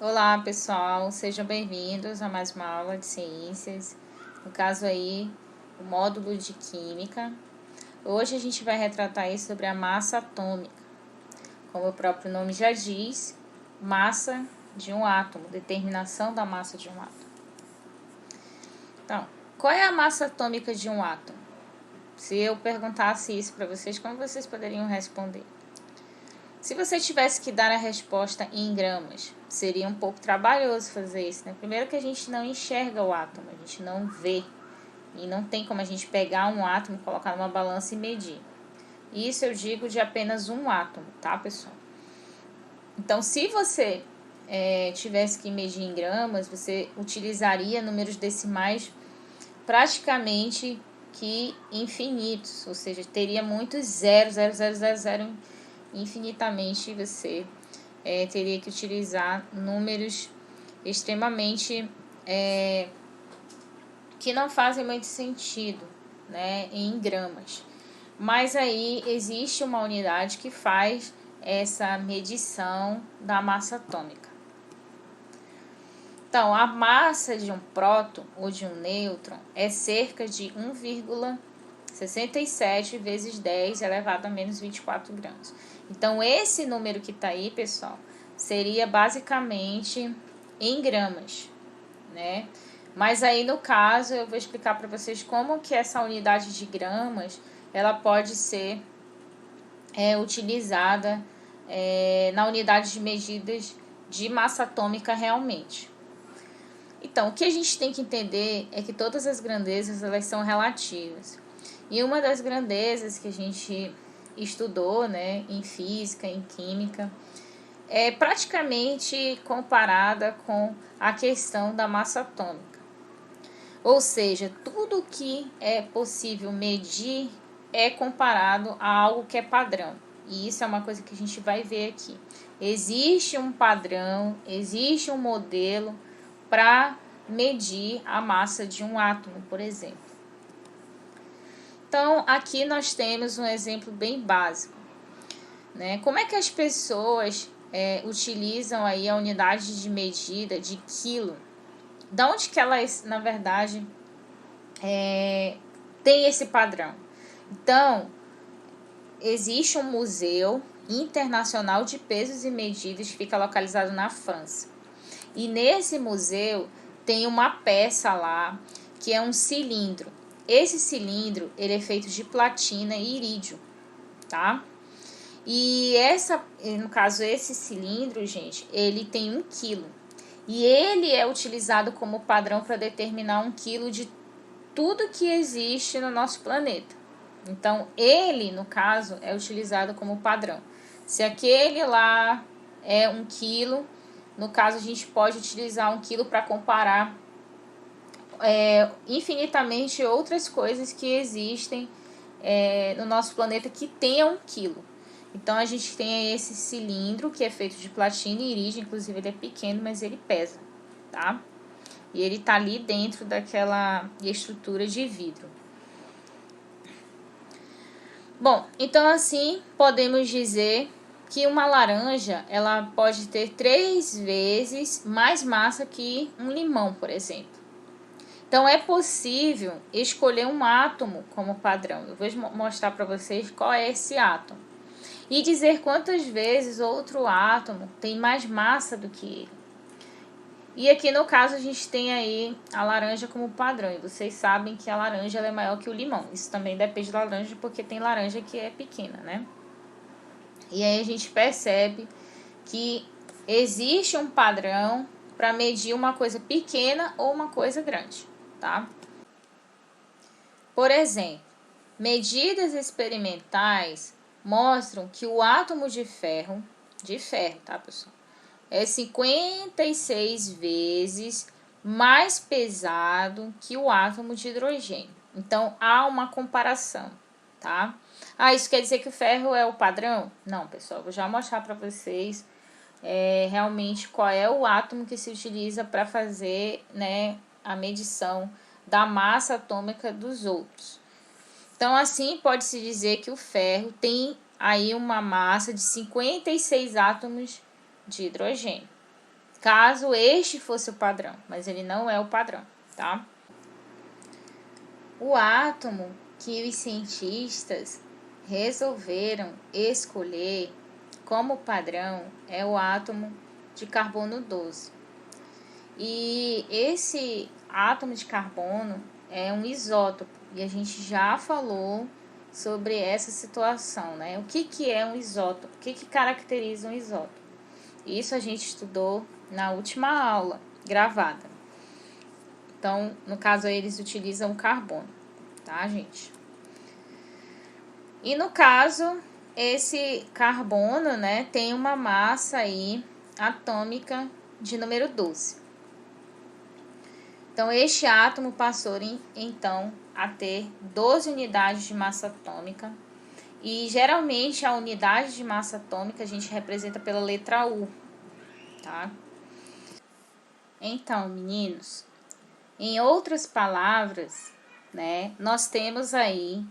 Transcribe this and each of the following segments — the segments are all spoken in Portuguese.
Olá pessoal, sejam bem-vindos a mais uma aula de ciências, no caso aí o módulo de química. Hoje a gente vai retratar aí sobre a massa atômica, como o próprio nome já diz, massa de um átomo, determinação da massa de um átomo. Então, qual é a massa atômica de um átomo? Se eu perguntasse isso para vocês, como vocês poderiam responder? Se você tivesse que dar a resposta em gramas, seria um pouco trabalhoso fazer isso, né? Primeiro que a gente não enxerga o átomo, a gente não vê. E não tem como a gente pegar um átomo, colocar numa balança e medir. Isso eu digo de apenas um átomo, tá, pessoal? Então, se você tivesse que medir em gramas, você utilizaria números decimais praticamente que infinitos, ou seja, teria muitos zero, zero, zero, zero, zero infinitamente. Você teria que utilizar números extremamente que não fazem muito sentido, né, em gramas. Mas aí existe uma unidade que faz essa medição da massa atômica. Então, a massa de um próton ou de um nêutron é cerca de 1,67 vezes 10 elevado a menos 24 gramas. Então, esse número que está aí, pessoal, seria basicamente em gramas, né? Mas aí, no caso, eu vou explicar para vocês como que essa unidade de gramas, ela pode ser utilizada na unidade de medidas de massa atômica realmente. Então, o que a gente tem que entender é que todas as grandezas elas são relativas. E uma das grandezas que a gente estudou, né, em física, em química, é praticamente comparada com a questão da massa atômica. Ou seja, tudo que é possível medir é comparado a algo que é padrão. E isso é uma coisa que a gente vai ver aqui. Existe um padrão, existe um modelo para medir a massa de um átomo, por exemplo. Então, aqui nós temos um exemplo bem básico, né? Como é que as pessoas utilizam aí a unidade de medida de quilo? Da onde que elas, na verdade, tem esse padrão? Então, existe um museu internacional de pesos e medidas que fica localizado na França. E nesse museu tem uma peça lá que é um cilindro. Esse cilindro ele é feito de platina e irídio, tá? E no caso, esse cilindro, gente, ele tem 1 quilo. E ele é utilizado como padrão para determinar 1 quilo de tudo que existe no nosso planeta. Então, ele, no caso, é utilizado como padrão. Se aquele lá é 1 quilo, no caso, a gente pode utilizar 1 quilo para comparar infinitamente outras coisas que existem no nosso planeta que tenham 1 quilo. Então, a gente tem esse cilindro que é feito de platina e irídio, inclusive ele é pequeno, mas ele pesa, tá? E ele tá ali dentro daquela estrutura de vidro. Bom, então assim podemos dizer que uma laranja ela pode ter 3 vezes mais massa que um limão, por exemplo. Então é possível escolher um átomo como padrão. Eu vou mostrar para vocês qual é esse átomo e dizer quantas vezes outro átomo tem mais massa do que ele. E aqui no caso a gente tem aí a laranja como padrão. E vocês sabem que a laranja ela é maior que o limão. Isso também depende da laranja, porque tem laranja que é pequena, né? E aí a gente percebe que existe um padrão para medir uma coisa pequena ou uma coisa grande, tá? Por exemplo, medidas experimentais mostram que o átomo de ferro, tá, pessoal? É 56 vezes mais pesado que o átomo de hidrogênio. Então, há uma comparação, tá? Isso quer dizer que o ferro é o padrão? Não, pessoal, vou já mostrar para vocês realmente qual é o átomo que se utiliza para fazer, né, a medição da massa atômica dos outros. Então, assim, pode-se dizer que o ferro tem aí uma massa de 56 átomos de hidrogênio, caso este fosse o padrão, mas ele não é o padrão, tá? O átomo que os cientistas resolveram escolher como padrão é o átomo de carbono 12. E esse átomo de carbono é um isótopo, e a gente já falou sobre essa situação, né? O que é um isótopo? O que caracteriza um isótopo? Isso a gente estudou na última aula gravada. Então, no caso, eles utilizam o carbono, tá, gente? E no caso, esse carbono, né, tem uma massa aí atômica de número 12. Então, este átomo passou, então, a ter 12 unidades de massa atômica. E, geralmente, a unidade de massa atômica a gente representa pela letra U, tá? Então, meninos, em outras palavras, né, nós temos aí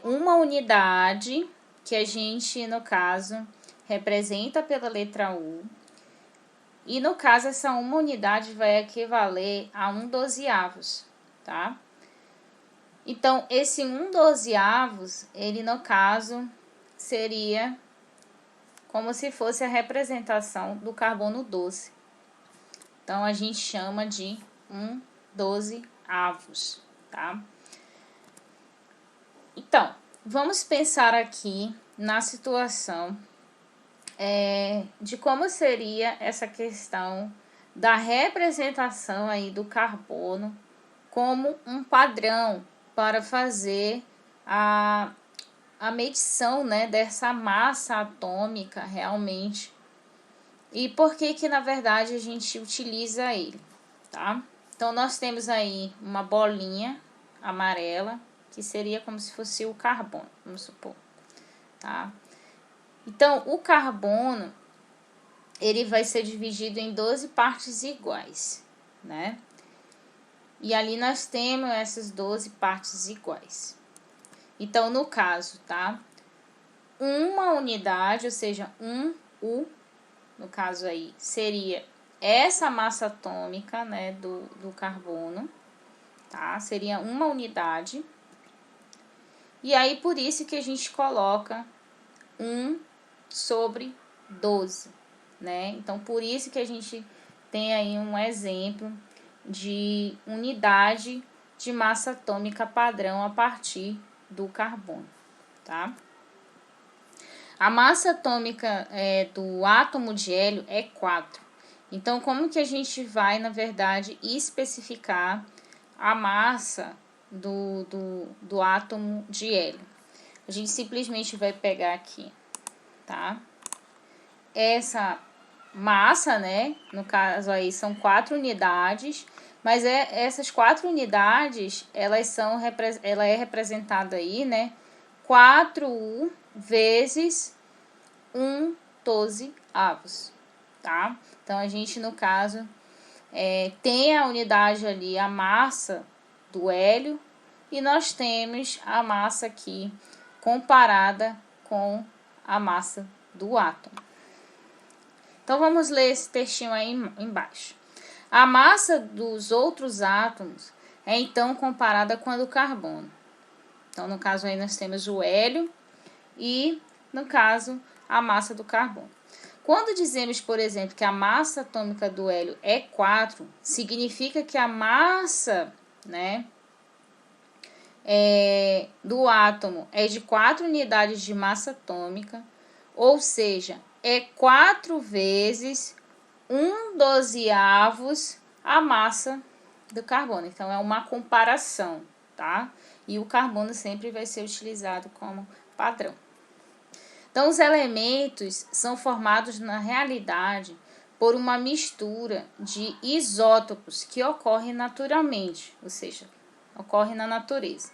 uma unidade que a gente, no caso, representa pela letra U. E, no caso, essa uma unidade vai equivaler a 1/12, tá? Então, esse 1/12, ele, no caso, seria como se fosse a representação do carbono 12. Então, a gente chama de 1/12, tá? Então, vamos pensar aqui na situação de como seria essa questão da representação aí do carbono como um padrão para fazer a medição, né, dessa massa atômica realmente. E por que na verdade a gente utiliza ele, tá? Então, nós temos aí uma bolinha amarela, que seria como se fosse o carbono, vamos supor, tá? Então, o carbono, ele vai ser dividido em 12 partes iguais, né? E ali nós temos essas 12 partes iguais. Então, no caso, tá? Uma unidade, ou seja, 1U, no caso aí, seria essa massa atômica, né, do carbono, tá? Seria uma unidade. E aí, por isso que a gente coloca 1/12, né? Então, por isso que a gente tem aí um exemplo de unidade de massa atômica padrão a partir do carbono, tá? A massa atômica do átomo de hélio é 4. Então, como que a gente vai, na verdade, especificar a massa do átomo de hélio? A gente simplesmente vai pegar aqui, tá? Essa massa, né? No caso aí são 4 unidades, mas essas 4 unidades, ela é representada aí, né? 4U vezes 1/12, tá? Então, a gente, no caso, tem a unidade ali, a massa do hélio, e nós temos a massa aqui comparada com a massa do átomo. Então, vamos ler esse textinho aí embaixo. A massa dos outros átomos é, então, comparada com a do carbono. Então, no caso aí, nós temos o hélio e, no caso, a massa do carbono. Quando dizemos, por exemplo, que a massa atômica do hélio é 4, significa que a massa, né, do átomo é de 4 unidades de massa atômica, ou seja, é 4 vezes 1/12 a massa do carbono. Então, é uma comparação, tá? E o carbono sempre vai ser utilizado como padrão. Então, os elementos são formados na realidade por uma mistura de isótopos que ocorre naturalmente, ou seja, ocorre na natureza.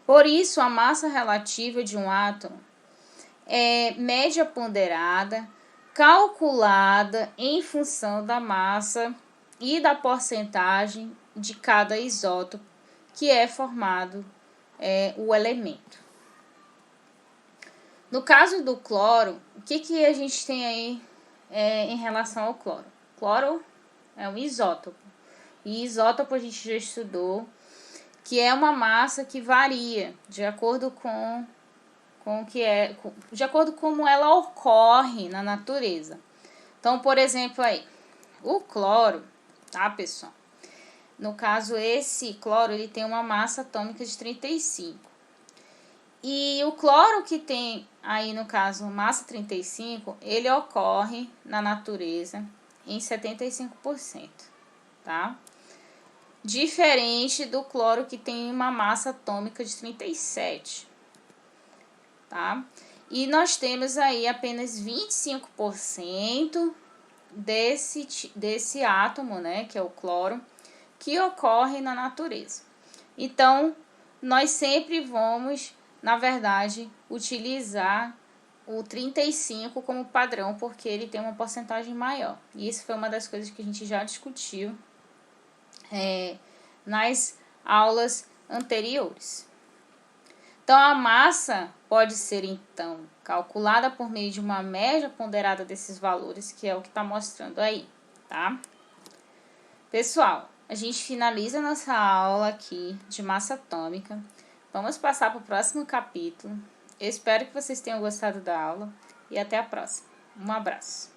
Por isso, a massa relativa de um átomo é média ponderada, calculada em função da massa e da porcentagem de cada isótopo que é formado o elemento. No caso do cloro, o que a gente tem aí em relação ao cloro. Cloro é um isótopo. E isótopo a gente já estudou, que é uma massa que varia de acordo com o que é, de acordo com como ela ocorre na natureza. Então, por exemplo, aí, o cloro, tá, pessoal? No caso, esse cloro, ele tem uma massa atômica de 35. E o cloro que tem aí, no caso, massa 35, ele ocorre na natureza em 75%, tá? Diferente do cloro que tem uma massa atômica de 37, tá? E nós temos aí apenas 25% desse átomo, né, que é o cloro, que ocorre na natureza. Então, nós sempre vamos, na verdade, utilizar o 35 como padrão, porque ele tem uma porcentagem maior. E isso foi uma das coisas que a gente já discutiu nas aulas anteriores. Então, a massa pode ser, então, calculada por meio de uma média ponderada desses valores, que é o que está mostrando aí, tá? Pessoal, a gente finaliza nossa aula aqui de massa atômica. Vamos passar para o próximo capítulo. Eu espero que vocês tenham gostado da aula e até a próxima. Um abraço.